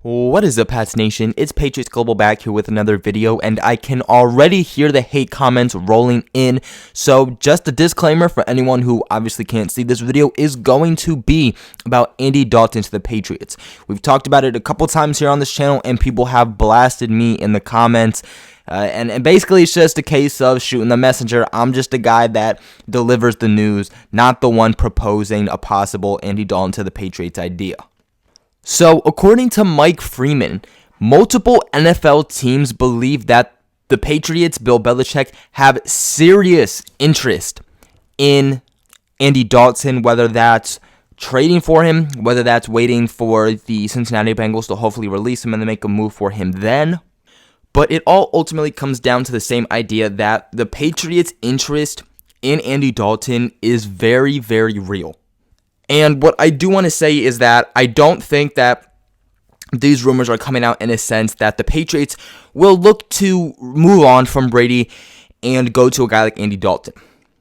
What is up, Pats Nation? It's Patriots Global back here with another video, and I can already hear the hate comments rolling in. So just a disclaimer for anyone who obviously can't see, this video is going to be about Andy Dalton to the Patriots. We've talked about it a couple times here on this channel, and people have blasted me in the comments. And basically, it's just a case of shooting the messenger. I'm just a guy that delivers the news, not the one proposing a possible Andy Dalton to the Patriots idea. So, according to Mike Freeman, multiple NFL teams believe that the Patriots, Bill Belichick, have serious interest in Andy Dalton, whether that's trading for him, whether that's waiting for the Cincinnati Bengals to hopefully release him and then make a move for him then. But it all ultimately comes down to the same idea that the Patriots' interest in Andy Dalton is very, very real. And what I do want to say is that I don't think that these rumors are coming out in a sense that the Patriots will look to move on from Brady and go to a guy like Andy Dalton.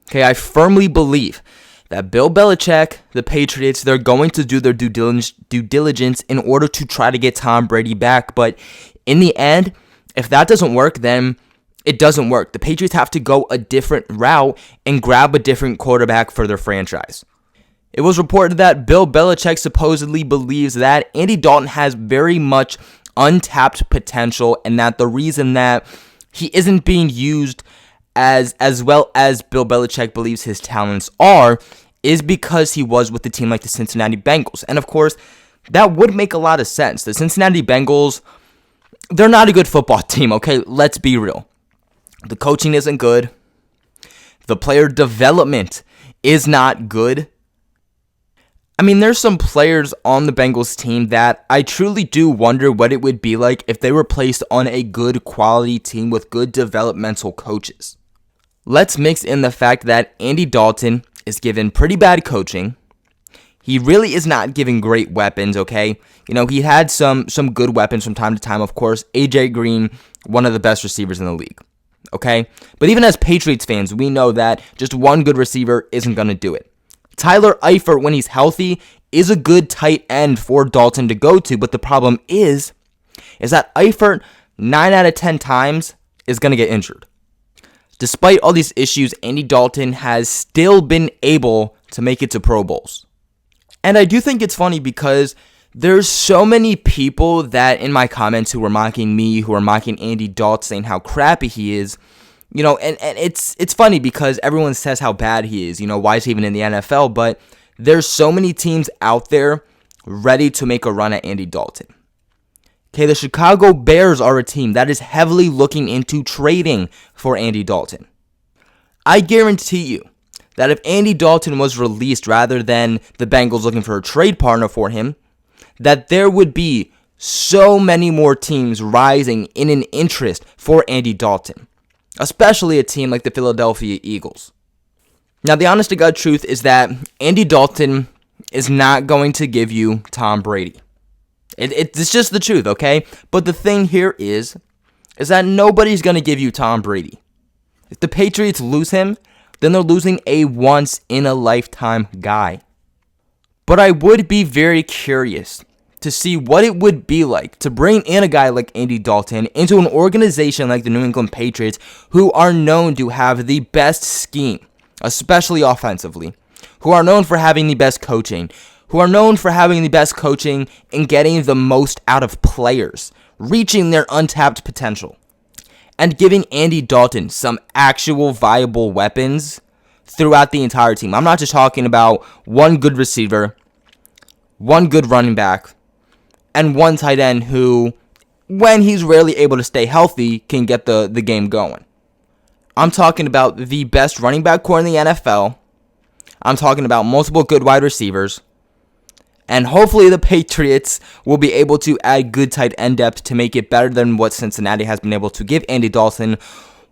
Okay, I firmly believe that Bill Belichick, the Patriots, they're going to do their due diligence in order to try to get Tom Brady back. But in the end, if that doesn't work, then it doesn't work. The Patriots have to go a different route and grab a different quarterback for their franchise. It was reported that Bill Belichick supposedly believes that Andy Dalton has very much untapped potential, and that the reason that he isn't being used as well as Bill Belichick believes his talents are is because he was with a team like the Cincinnati Bengals. And of course, that would make a lot of sense. The Cincinnati Bengals, they're not a good football team, okay? Let's be real. The coaching isn't good. The player development is not good. I mean, there's some players on the Bengals team that I truly do wonder what it would be like if they were placed on a good quality team with good developmental coaches. Let's mix in the fact that Andy Dalton is given pretty bad coaching. He really is not given great weapons, okay? You know, he had some good weapons from time to time, of course. AJ Green, one of the best receivers in the league, okay? But even as Patriots fans, we know that just one good receiver isn't going to do it. Tyler Eifert, when he's healthy, is a good tight end for Dalton to go to, but the problem is that Eifert, 9 out of 10 times, is going to get injured. Despite all these issues, Andy Dalton has still been able to make it to Pro Bowls. And I do think it's funny because there's so many people that in my comments who were mocking me, who are mocking Andy Dalton, saying how crappy he is. You know, and it's funny because everyone says how bad he is. You know, why is he even in the NFL? But there's so many teams out there ready to make a run at Andy Dalton. Okay, the Chicago Bears are a team that is heavily looking into trading for Andy Dalton. I guarantee you that if Andy Dalton was released rather than the Bengals looking for a trade partner for him, that there would be so many more teams rising in an interest for Andy Dalton. Especially a team like the Philadelphia Eagles. Now, the honest-to-God truth is that Andy Dalton is not going to give you Tom Brady. It's just the truth, okay? But the thing here is that nobody's going to give you Tom Brady. If the Patriots lose him, then they're losing a once-in-a-lifetime guy. But I would be very curious to see what it would be like to bring in a guy like Andy Dalton into an organization like the New England Patriots, who are known to have the best scheme, especially offensively, who are known for having the best coaching, and getting the most out of players, reaching their untapped potential, and giving Andy Dalton some actual viable weapons throughout the entire team. I'm not just talking about one good receiver, one good running back, and one tight end who, when he's rarely able to stay healthy, can get the game going. I'm talking about the best running back core in the NFL. I'm talking about multiple good wide receivers. And hopefully the Patriots will be able to add good tight end depth to make it better than what Cincinnati has been able to give Andy Dalton,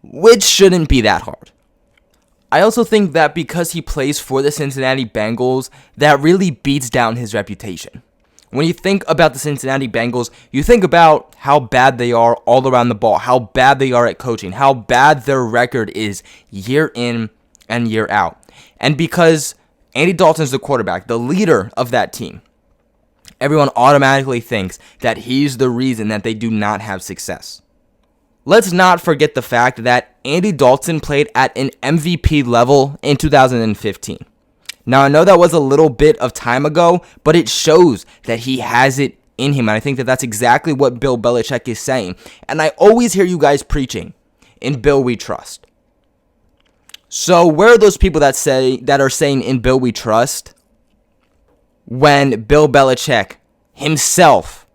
which shouldn't be that hard. I also think that because he plays for the Cincinnati Bengals, that really beats down his reputation. When you think about the Cincinnati Bengals, you think about how bad they are all around the ball, how bad they are at coaching, how bad their record is year in and year out. And because Andy Dalton's the quarterback, the leader of that team, everyone automatically thinks that he's the reason that they do not have success. Let's not forget the fact that Andy Dalton played at an MVP level in 2015. Now, I know that was a little bit of time ago, but it shows that he has it in him. And I think that that's exactly what Bill Belichick is saying. And I always hear you guys preaching, "In Bill we trust." So where are those people that are saying "In Bill we trust" when Bill Belichick himself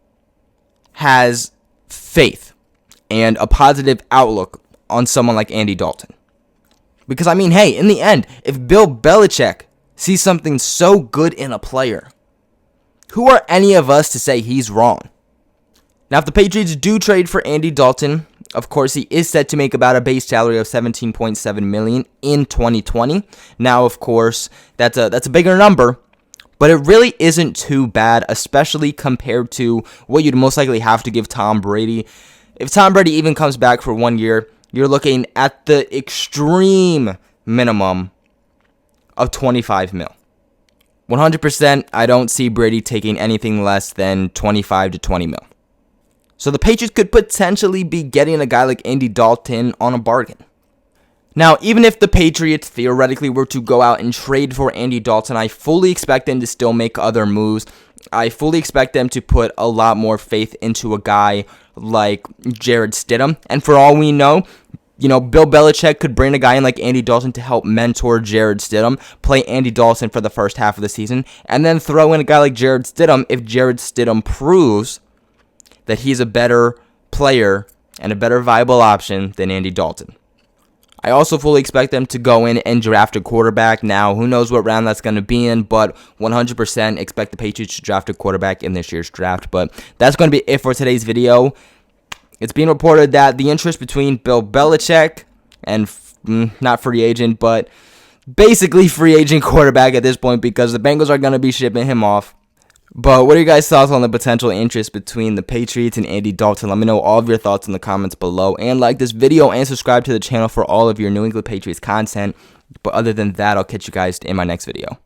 has faith and a positive outlook on someone like Andy Dalton? Because, I mean, hey, in the end, if Bill Belichick sees something so good in a player, who are any of us to say he's wrong? Now, if the Patriots do trade for Andy Dalton, of course, he is set to make about a base salary of $17.7 million in 2020. Now, of course, that's a bigger number, but it really isn't too bad, especially compared to what you'd most likely have to give Tom Brady. If Tom Brady even comes back for 1 year, you're looking at the extreme minimum of $25 mil. 100%, I don't see Brady taking anything less than $25 to $20 mil. So the Patriots could potentially be getting a guy like Andy Dalton on a bargain. Now, even if the Patriots theoretically were to go out and trade for Andy Dalton, I fully expect them to still make other moves. I fully expect them to put a lot more faith into a guy like Jarrett Stidham. And for all we know, Bill Belichick could bring a guy in like Andy Dalton to help mentor Jarrett Stidham, play Andy Dalton for the first half of the season, and then throw in a guy like Jarrett Stidham if Jarrett Stidham proves that he's a better player and a better viable option than Andy Dalton. I also fully expect them to go in and draft a quarterback. Now, who knows what round that's going to be in, but 100% expect the Patriots to draft a quarterback in this year's draft. But that's going to be it for today's video. It's being reported that the interest between Bill Belichick and not free agent, but basically free agent quarterback at this point, because the Bengals are going to be shipping him off. But what are your guys' thoughts on the potential interest between the Patriots and Andy Dalton? Let me know all of your thoughts in the comments below. And like this video and subscribe to the channel for all of your New England Patriots content. But other than that, I'll catch you guys in my next video.